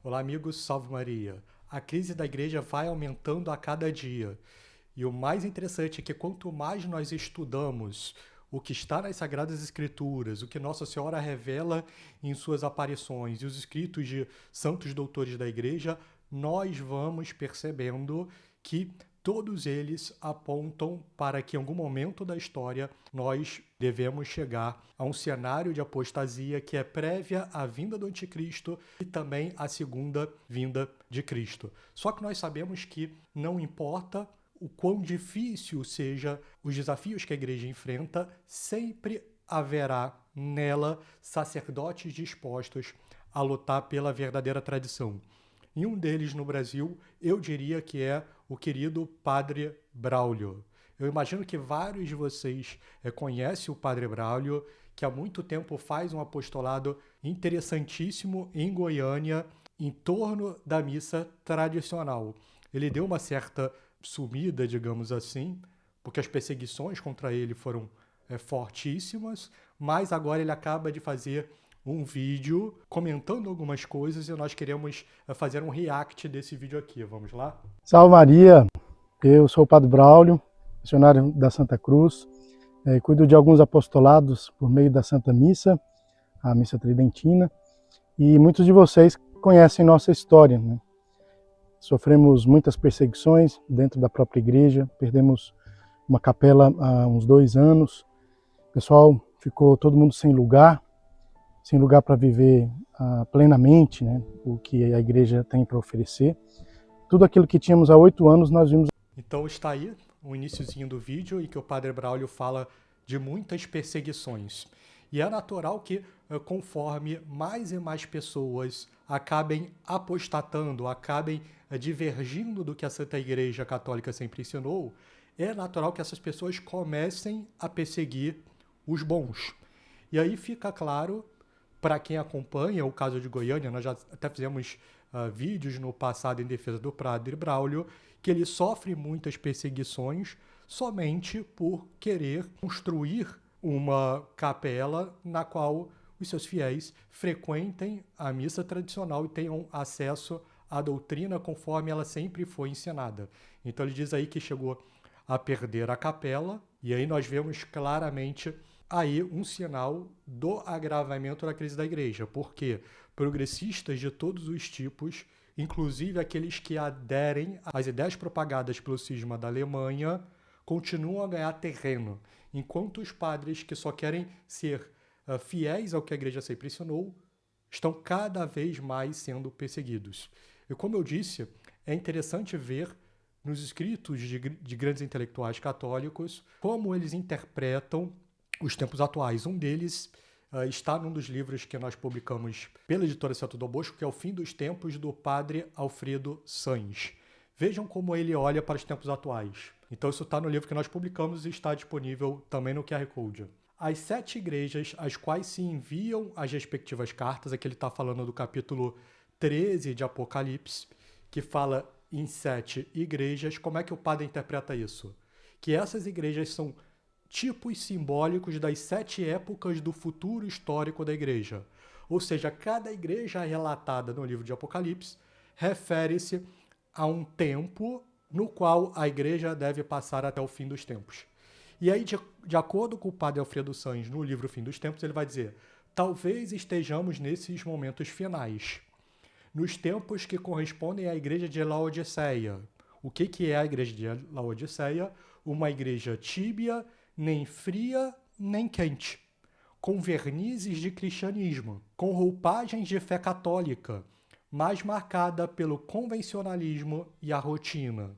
Olá, amigos, salve Maria. A crise da igreja vai aumentando a cada dia. E o mais interessante é que quanto mais nós estudamos o que está nas Sagradas Escrituras, o que Nossa Senhora revela em suas aparições e os escritos de santos doutores da igreja, nós vamos percebendo que todos eles apontam para que em algum momento da história nós devemos chegar a um cenário de apostasia que é prévia à vinda do anticristo e também à segunda vinda de Cristo. Só que nós sabemos que não importa o quão difícil seja os desafios que a igreja enfrenta, sempre haverá nela sacerdotes dispostos a lutar pela verdadeira tradição. E um deles no Brasil, eu diria que é o querido Padre Braulio. Eu imagino que vários de vocês conhecem o Padre Braulio, que há muito tempo faz um apostolado interessantíssimo em Goiânia, em torno da missa tradicional. Ele deu uma certa sumida, digamos assim, porque as perseguições contra ele foram fortíssimas, mas agora ele acaba de fazer um vídeo comentando algumas coisas e nós queremos fazer um react desse vídeo aqui. Vamos lá? Salve Maria, eu sou o Padre Braulio, missionário da Santa Cruz, cuido de alguns apostolados por meio da Santa Missa, a Missa Tridentina, e muitos de vocês conhecem nossa história, né? Sofremos muitas perseguições dentro da própria igreja, perdemos uma capela há uns 2 anos, o pessoal ficou todo mundo sem lugar para viver plenamente, né, o que a igreja tem para oferecer. Tudo aquilo que tínhamos há 8 anos nós vimos. Então está aí o iniciozinho do vídeo em que o Padre Braulio fala de muitas perseguições. E é natural que, conforme mais e mais pessoas acabem apostatando, acabem divergindo do que a Santa Igreja Católica sempre ensinou, é natural que essas pessoas comecem a perseguir os bons. E aí fica claro, para quem acompanha o caso de Goiânia, nós já até fizemos vídeos no passado em defesa do Padre Braulio, que ele sofre muitas perseguições somente por querer construir uma capela na qual os seus fiéis frequentem a missa tradicional e tenham acesso à doutrina conforme ela sempre foi ensinada. Então ele diz aí que chegou a perder a capela, e aí nós vemos claramente aí um sinal do agravamento da crise da igreja, porque progressistas de todos os tipos, inclusive aqueles que aderem às ideias propagadas pelo cisma da Alemanha, continuam a ganhar terreno, enquanto os padres que só querem ser fiéis ao que a igreja sempre ensinou estão cada vez mais sendo perseguidos. E como eu disse, é interessante ver nos escritos de grandes intelectuais católicos como eles interpretam os tempos atuais. Um deles está num dos livros que nós publicamos pela editora Santo Dom Bosco, que é O Fim dos Tempos, do padre Alfredo Sanz. Vejam como ele olha para os tempos atuais. Então isso está no livro que nós publicamos e está disponível também no QR Code. As 7 igrejas às quais se enviam as respectivas cartas, aqui ele está falando do capítulo 13 de Apocalipse, que fala em 7 igrejas. Como é que o padre interpreta isso? Que essas igrejas são tipos simbólicos das 7 épocas do futuro histórico da igreja. Ou seja, cada igreja relatada no livro de Apocalipse refere-se a um tempo no qual a igreja deve passar até o fim dos tempos. E aí, de acordo com o padre Alfredo Sanz, no livro Fim dos Tempos, ele vai dizer: talvez estejamos nesses momentos finais, nos tempos que correspondem à igreja de Laodiceia. O que é a igreja de Laodiceia? Uma igreja tíbia, nem fria, nem quente, com vernizes de cristianismo, com roupagens de fé católica, mas marcada pelo convencionalismo e a rotina.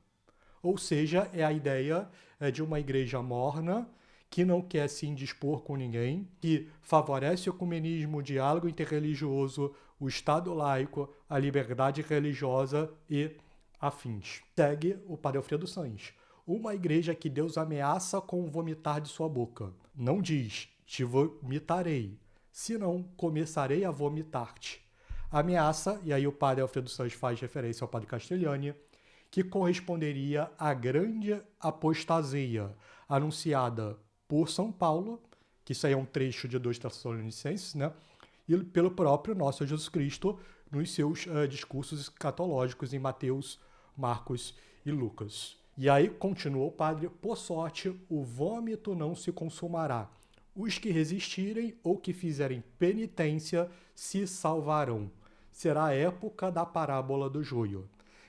Ou seja, é a ideia de uma igreja morna, que não quer se indispor com ninguém, que favorece o ecumenismo, o diálogo interreligioso, o Estado laico, a liberdade religiosa e afins. Segue o padre Alfredo Sanz. Uma igreja que Deus ameaça com o vomitar de sua boca. Não diz, te vomitarei, senão começarei a vomitar-te. Ameaça, e aí o padre Alfredo Sanz faz referência ao padre Castellani, que corresponderia à grande apostasia anunciada por São Paulo, que isso aí é um trecho de 2 Tessalonicenses, né? E pelo próprio nosso Jesus Cristo nos seus discursos escatológicos em Mateus, Marcos e Lucas. E aí continuou o padre: por sorte, o vômito não se consumará. Os que resistirem ou que fizerem penitência se salvarão. Será a época da parábola do joio.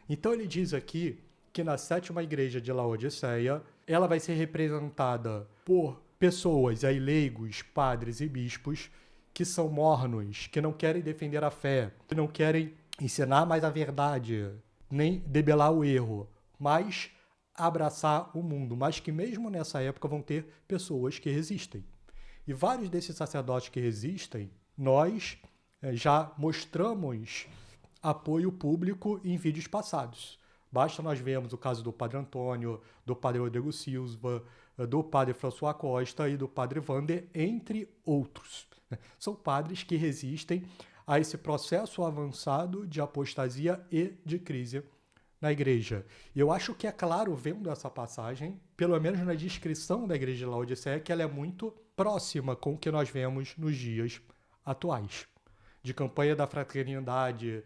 Então ele diz aqui que na sétima igreja de Laodiceia, ela vai ser representada por pessoas, aí leigos, padres e bispos, que são mornos, que não querem defender a fé, que não querem ensinar mais a verdade, nem debelar o erro, mas abraçar o mundo. Mas que mesmo nessa época vão ter pessoas que resistem. E vários desses sacerdotes que resistem, nós já mostramos apoio público em vídeos passados. Basta nós vermos o caso do Padre Antônio, do Padre Rodrigo Silva, do Padre François Costa e do Padre Wander, entre outros. São padres que resistem a esse processo avançado de apostasia e de crise na igreja. E eu acho que é claro, vendo essa passagem, pelo menos na descrição da igreja de Laodiceia, que ela é muito próxima com o que nós vemos nos dias atuais. De campanha da fraternidade,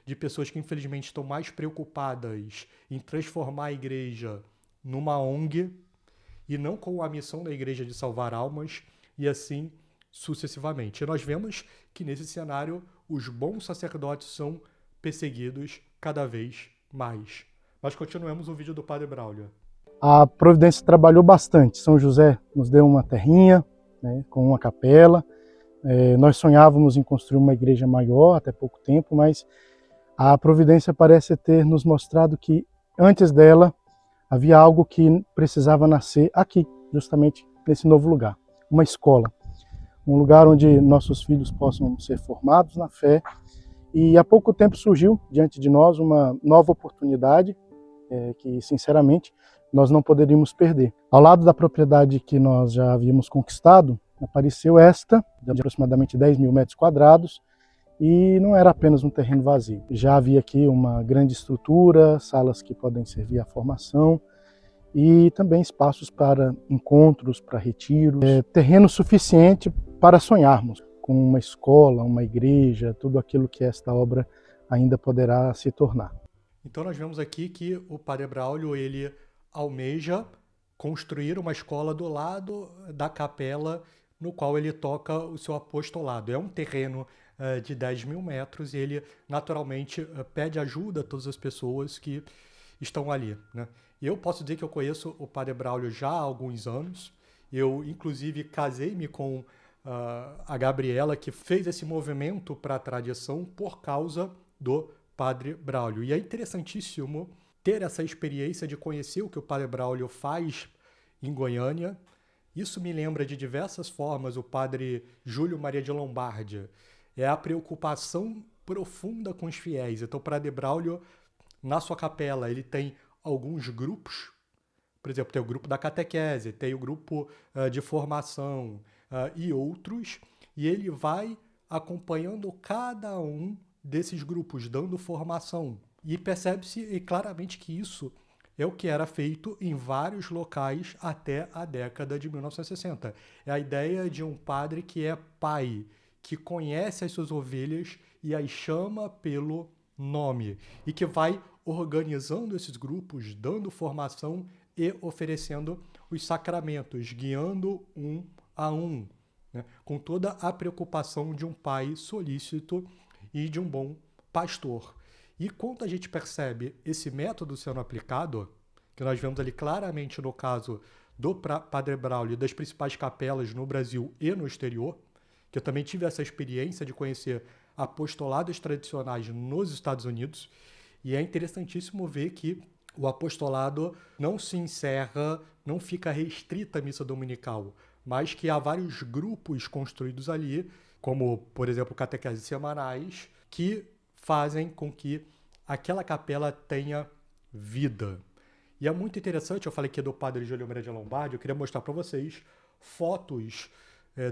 de pessoas que infelizmente estão mais preocupadas em transformar a igreja numa ONG e não com a missão da igreja de salvar almas, e assim sucessivamente. E nós vemos que nesse cenário os bons sacerdotes são perseguidos cada vez mais. Mas continuemos o vídeo do Padre Braulio. A Providência trabalhou bastante. São José nos deu uma terrinha, né, com uma capela. Nós sonhávamos em construir uma igreja maior até pouco tempo, mas a Providência parece ter nos mostrado que antes dela havia algo que precisava nascer aqui, justamente nesse novo lugar, uma escola. Um lugar onde nossos filhos possam ser formados na fé. E há pouco tempo surgiu diante de nós uma nova oportunidade que, sinceramente, nós não poderíamos perder. Ao lado da propriedade que nós já havíamos conquistado, apareceu esta, de aproximadamente 10 mil metros quadrados, e não era apenas um terreno vazio. Já havia aqui uma grande estrutura, salas que podem servir à formação, e também espaços para encontros, para retiros, terreno suficiente para sonharmos com uma escola, uma igreja, tudo aquilo que esta obra ainda poderá se tornar. Então nós vemos aqui que o Padre Braulio, ele almeja construir uma escola do lado da capela no qual ele toca o seu apostolado. É um terreno de 10 mil metros e ele naturalmente pede ajuda a todas as pessoas que estão ali, né? E eu posso dizer que eu conheço o Padre Braulio já há alguns anos. Eu, inclusive, casei-me com a Gabriela, que fez esse movimento para a tradição por causa do Padre Braulio. E é interessantíssimo ter essa experiência de conhecer o que o Padre Braulio faz em Goiânia. Isso me lembra de diversas formas o Padre Júlio Maria de Lombardi. É a preocupação profunda com os fiéis. Então, o Padre Braulio, na sua capela, ele tem alguns grupos. Por exemplo, tem o grupo da catequese, tem o grupo de formação e outros. E ele vai acompanhando cada um desses grupos, dando formação. E percebe-se claramente que isso é o que era feito em vários locais até a década de 1960. É a ideia de um padre que é pai, que conhece as suas ovelhas e as chama pelo nome, e que vai organizando esses grupos, dando formação e oferecendo os sacramentos, guiando um a um, né? Com toda a preocupação de um pai solícito e de um bom pastor. E quando a gente percebe esse método sendo aplicado, que nós vemos ali claramente no caso do Padre Braulio, das principais capelas no Brasil e no exterior, que eu também tive essa experiência de conhecer apostolados tradicionais nos Estados Unidos, e é interessantíssimo ver que o apostolado não se encerra, não fica restrita à missa dominical, mas que há vários grupos construídos ali, como, por exemplo, catequeses semanais, que fazem com que aquela capela tenha vida. E é muito interessante, eu falei aqui do Padre Júlio Maria de Lombardi, eu queria mostrar para vocês fotos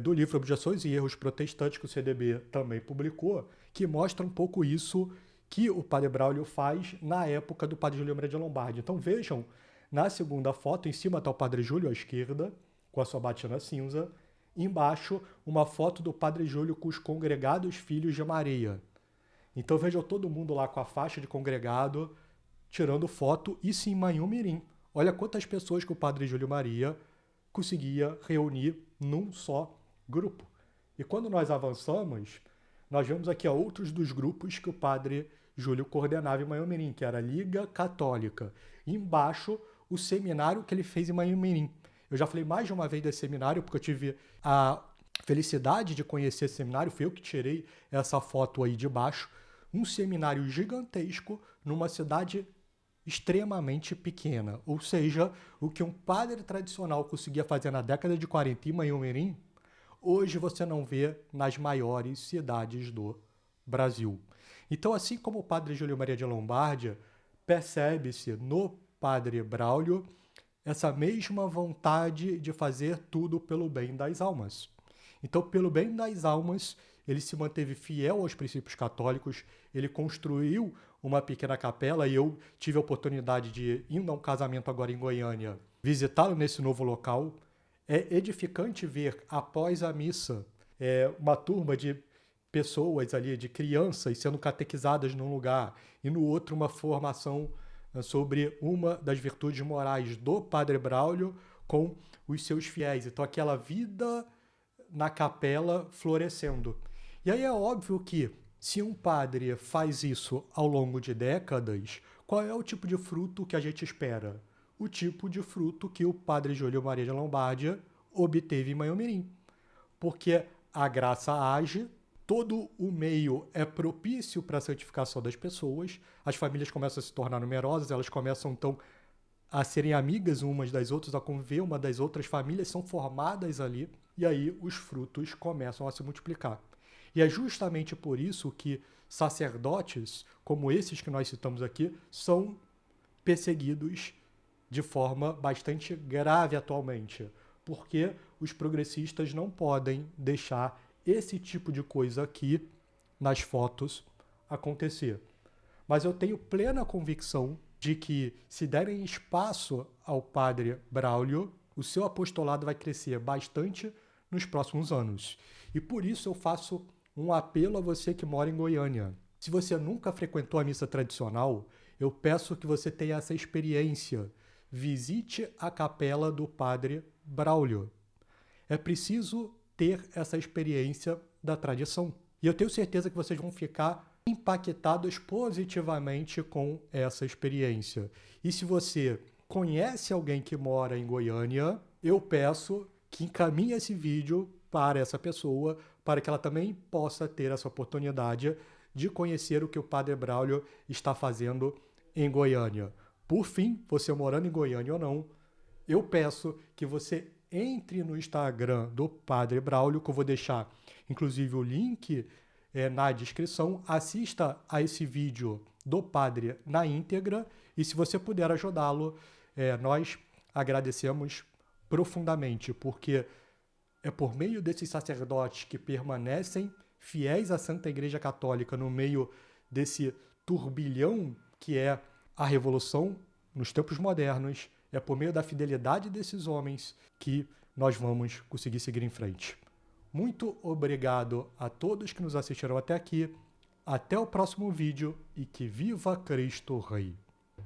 do livro Objeções e Erros Protestantes, que o CDB também publicou, que mostra um pouco isso que o Padre Braulio faz na época do Padre Júlio Maria de Lombardi. Então vejam, na segunda foto, em cima está o Padre Júlio à esquerda, com a sua batina cinza, embaixo uma foto do Padre Júlio com os congregados filhos de Maria. Então vejam todo mundo lá com a faixa de congregado, tirando foto, isso em Manhumirim. Olha quantas pessoas que o padre Júlio Maria conseguia reunir num só grupo. E quando nós avançamos, nós vemos aqui outros dos grupos que o padre Júlio coordenava em Manhumirim, que era a Liga Católica. E embaixo, o seminário que ele fez em Manhumirim. Eu já falei mais de uma vez desse seminário, porque eu tive a felicidade de conhecer esse seminário, fui eu que tirei essa foto aí de baixo. Um seminário gigantesco numa cidade extremamente pequena. Ou seja, o que um padre tradicional conseguia fazer na década de 40 em Manhumirim, hoje você não vê nas maiores cidades do Brasil. Então, assim como o padre Júlio Maria de Lombardia, percebe-se no padre Braulio essa mesma vontade de fazer tudo pelo bem das almas. Então, pelo bem das almas, ele se manteve fiel aos princípios católicos, ele construiu uma pequena capela e eu tive a oportunidade de, indo a um casamento agora em Goiânia, visitá-lo nesse novo local. É edificante ver, após a missa, uma turma de pessoas ali, de crianças, sendo catequizadas num lugar e no outro uma formação sobre uma das virtudes morais do Padre Braulio com os seus fiéis. Então, aquela vida na capela florescendo. E aí é óbvio que, se um padre faz isso ao longo de décadas, qual é o tipo de fruto que a gente espera? O tipo de fruto que o padre Júlio Maria de Lombardia obteve em Manhumirim. Porque a graça age, todo o meio é propício para a santificação das pessoas, as famílias começam a se tornar numerosas, elas começam então a serem amigas umas das outras, a conviver uma das outras, famílias são formadas ali, e aí os frutos começam a se multiplicar. E é justamente por isso que sacerdotes, como esses que nós citamos aqui, são perseguidos de forma bastante grave atualmente, porque os progressistas não podem deixar esse tipo de coisa aqui nas fotos acontecer. Mas eu tenho plena convicção de que, se derem espaço ao padre Braulio, o seu apostolado vai crescer bastante nos próximos anos. E por isso eu faço um apelo a você que mora em Goiânia. Se você nunca frequentou a missa tradicional, eu peço que você tenha essa experiência. Visite a capela do padre Braulio. É preciso ter essa experiência da tradição. E eu tenho certeza que vocês vão ficar impactados positivamente com essa experiência. E se você conhece alguém que mora em Goiânia, eu peço que encaminhe esse vídeo para essa pessoa, para que ela também possa ter essa oportunidade de conhecer o que o Padre Braulio está fazendo em Goiânia. Por fim, você morando em Goiânia ou não, eu peço que você entre no Instagram do Padre Braulio, que eu vou deixar, inclusive, o link na descrição. Assista a esse vídeo do Padre na íntegra e, se você puder ajudá-lo, nós agradecemos profundamente, porque é por meio desses sacerdotes que permanecem fiéis à Santa Igreja Católica no meio desse turbilhão que é a Revolução nos tempos modernos, é por meio da fidelidade desses homens que nós vamos conseguir seguir em frente. Muito obrigado a todos que nos assistiram até aqui. Até o próximo vídeo e que viva Cristo Rei!